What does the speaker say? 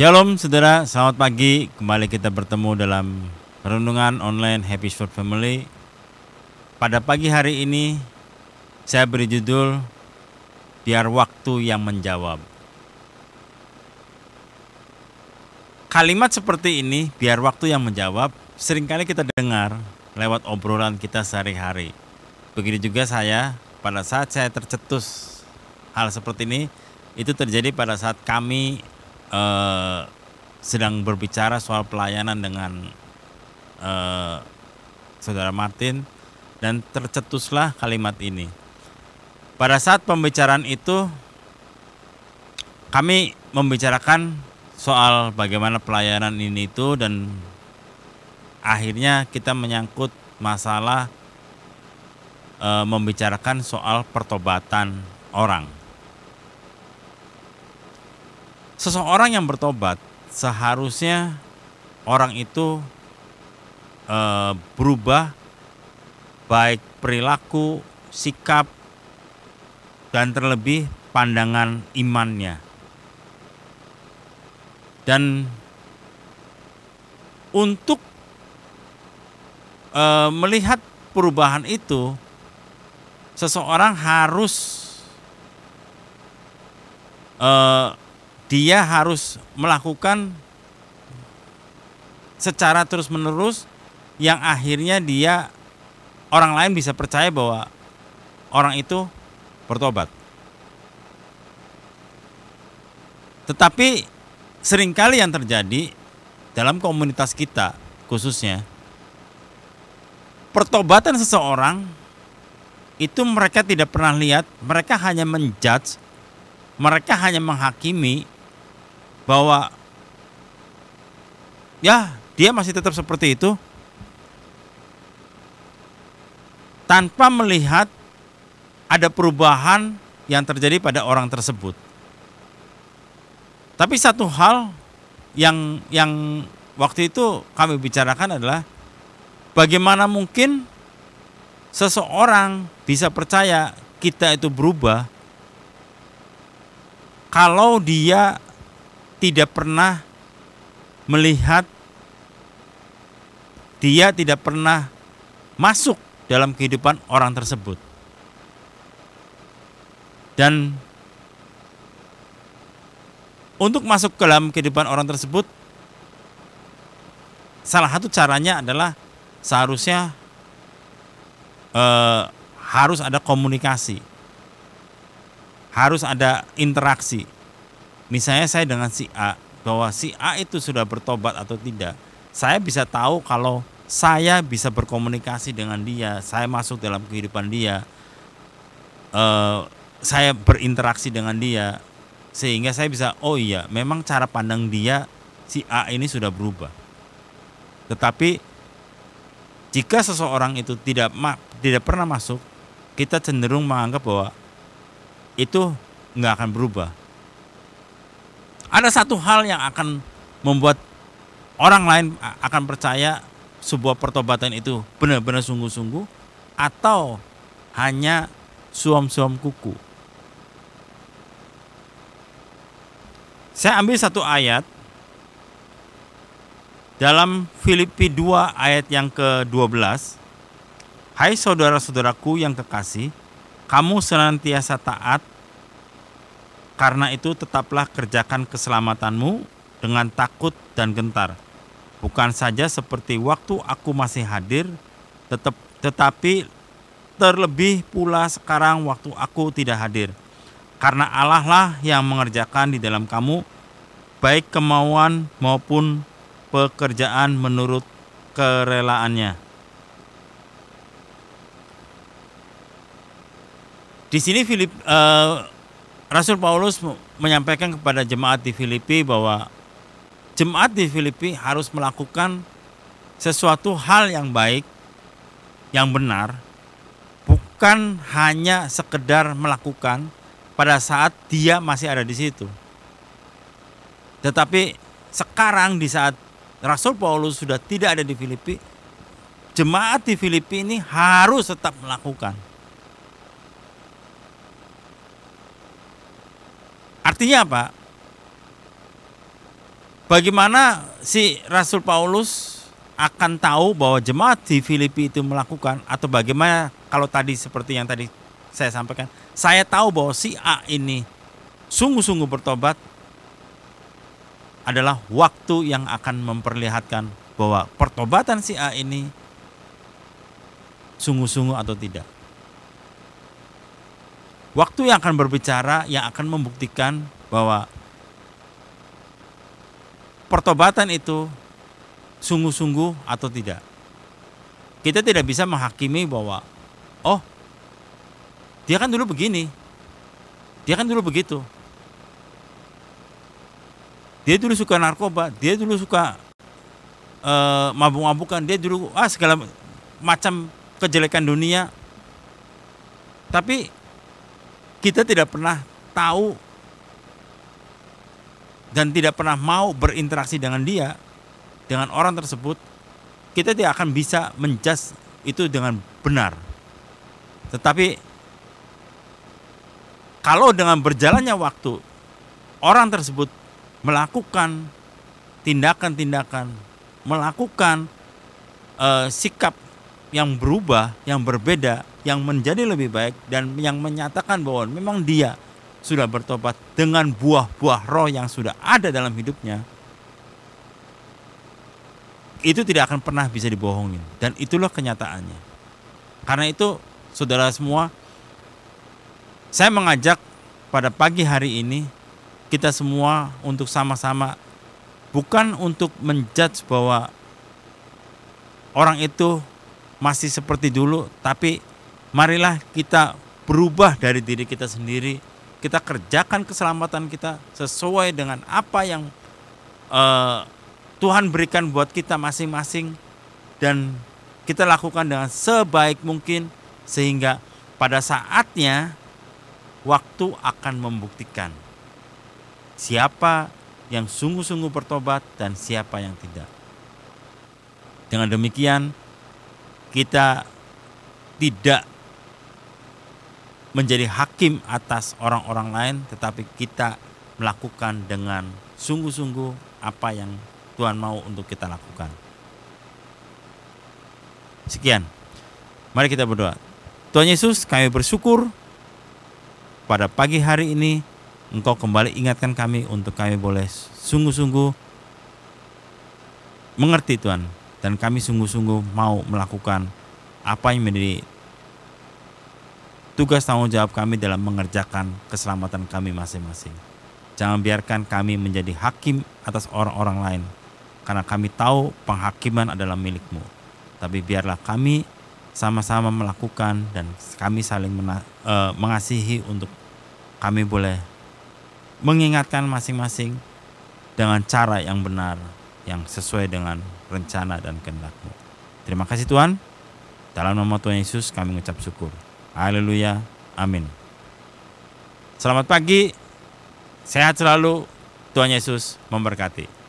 Shalom saudara, selamat pagi. Kembali kita bertemu dalam renungan online Happy Sport Family. Pada pagi hari ini saya beri judul Biar Waktu yang Menjawab. Kalimat seperti ini, biar waktu yang menjawab, seringkali kita dengar lewat obrolan kita sehari-hari. Begitu juga saya, pada saat saya tercetus hal seperti ini, itu terjadi pada saat kami sedang berbicara soal pelayanan dengan saudara Martin, dan tercetuslah kalimat ini. Pada saat pembicaraan itu kami membicarakan soal bagaimana pelayanan ini itu, dan akhirnya kita menyangkut masalah membicarakan soal pertobatan orang. Seseorang yang bertobat seharusnya orang itu berubah, baik perilaku, sikap, dan terlebih pandangan imannya. Dan untuk melihat perubahan itu, seseorang harus dia harus melakukan secara terus-menerus, yang akhirnya orang lain bisa percaya bahwa orang itu bertobat. Tetapi seringkali yang terjadi dalam komunitas kita khususnya, pertobatan seseorang itu mereka tidak pernah lihat, mereka hanya menjudge, mereka hanya menghakimi bahwa ya dia masih tetap seperti itu, tanpa melihat ada perubahan yang terjadi pada orang tersebut. Tapi satu hal yang waktu itu kami bicarakan adalah bagaimana mungkin seseorang bisa percaya kita itu berubah kalau dia tidak pernah melihat, dia tidak pernah masuk dalam kehidupan orang tersebut. Dan untuk masuk ke dalam kehidupan orang tersebut, salah satu caranya adalah seharusnya harus ada komunikasi, harus ada interaksi. Misalnya saya dengan si A, bahwa si A itu sudah bertobat atau tidak, saya bisa tahu kalau saya bisa berkomunikasi dengan dia, saya masuk dalam kehidupan dia, saya berinteraksi dengan dia, sehingga saya bisa, oh iya, memang cara pandang dia, si A ini sudah berubah. Tetapi jika seseorang itu tidak pernah masuk, kita cenderung menganggap bahwa itu nggak akan berubah. Ada satu hal yang akan membuat orang lain akan percaya sebuah pertobatan itu benar-benar sungguh-sungguh atau hanya suam-suam kuku. Saya ambil satu ayat dalam Filipi 2 ayat yang ke-12. Hai saudara-saudaraku yang kekasih, kamu senantiasa taat, karena itu tetaplah kerjakan keselamatanmu dengan takut dan gentar. Bukan saja seperti waktu aku masih hadir, tetapi terlebih pula sekarang waktu aku tidak hadir. Karena Allah lah yang mengerjakan di dalam kamu, baik kemauan maupun pekerjaan menurut kerelaannya. Di sini Rasul Paulus menyampaikan kepada jemaat di Filipi bahwa jemaat di Filipi harus melakukan sesuatu hal yang baik, yang benar, bukan hanya sekedar melakukan pada saat dia masih ada di situ. Tetapi sekarang di saat Rasul Paulus sudah tidak ada di Filipi, jemaat di Filipi ini harus tetap melakukan. Artinya apa? Bagaimana si Rasul Paulus akan tahu bahwa jemaat di Filipi itu melakukan, atau bagaimana kalau tadi seperti yang tadi saya sampaikan, saya tahu bahwa si A ini sungguh-sungguh bertobat, adalah waktu yang akan memperlihatkan bahwa pertobatan si A ini sungguh-sungguh atau tidak. Waktu yang akan berbicara, yang akan membuktikan bahwa pertobatan itu sungguh-sungguh atau tidak. Kita tidak bisa menghakimi bahwa, oh, dia kan dulu begini, dia kan dulu begitu, dia dulu suka narkoba, dia dulu suka mabuk-mabukan, dia dulu segala macam kejelekan dunia. Tapi kita tidak pernah tahu dan tidak pernah mau berinteraksi dengan dia, dengan orang tersebut. Kita tidak akan bisa menjudge itu dengan benar. Tetapi kalau dengan berjalannya waktu, orang tersebut melakukan tindakan-tindakan, melakukan sikap yang berubah, yang berbeda, yang menjadi lebih baik, dan yang menyatakan bahwa memang dia sudah bertobat dengan buah-buah roh yang sudah ada dalam hidupnya, itu tidak akan pernah bisa dibohongin. Dan itulah kenyataannya. Karena itu, saudara semua, saya mengajak pada pagi hari ini kita semua untuk sama-sama, bukan untuk menjudge bahwa orang itu masih seperti dulu, tapi marilah kita berubah dari diri kita sendiri. Kita kerjakan keselamatan kita sesuai dengan apa yang Tuhan berikan buat kita masing-masing, dan kita lakukan dengan sebaik mungkin, sehingga pada saatnya waktu akan membuktikan siapa yang sungguh-sungguh bertobat dan siapa yang tidak. Dengan demikian, kita tidak menjadi hakim atas orang-orang lain, tetapi kita melakukan dengan sungguh-sungguh apa yang Tuhan mau untuk kita lakukan. Sekian, mari kita berdoa. Tuhan Yesus, kami bersyukur pada pagi hari ini Engkau kembali ingatkan kami untuk kami boleh sungguh-sungguh mengerti Tuhan, dan kami sungguh-sungguh mau melakukan apa yang menjadi tugas tanggung jawab kami dalam mengerjakan keselamatan kami masing-masing. Jangan biarkan kami menjadi hakim atas orang-orang lain, karena kami tahu penghakiman adalah milik-Mu. Tapi biarlah kami sama-sama melakukan dan kami saling mengasihi untuk kami boleh mengingatkan masing-masing dengan cara yang benar, yang sesuai dengan rencana dan kehendak-Mu. Terima kasih Tuhan. Dalam nama Tuhan Yesus kami mengucap syukur. Haleluya. Amin. Selamat pagi. Sehat selalu. Tuhan Yesus memberkati.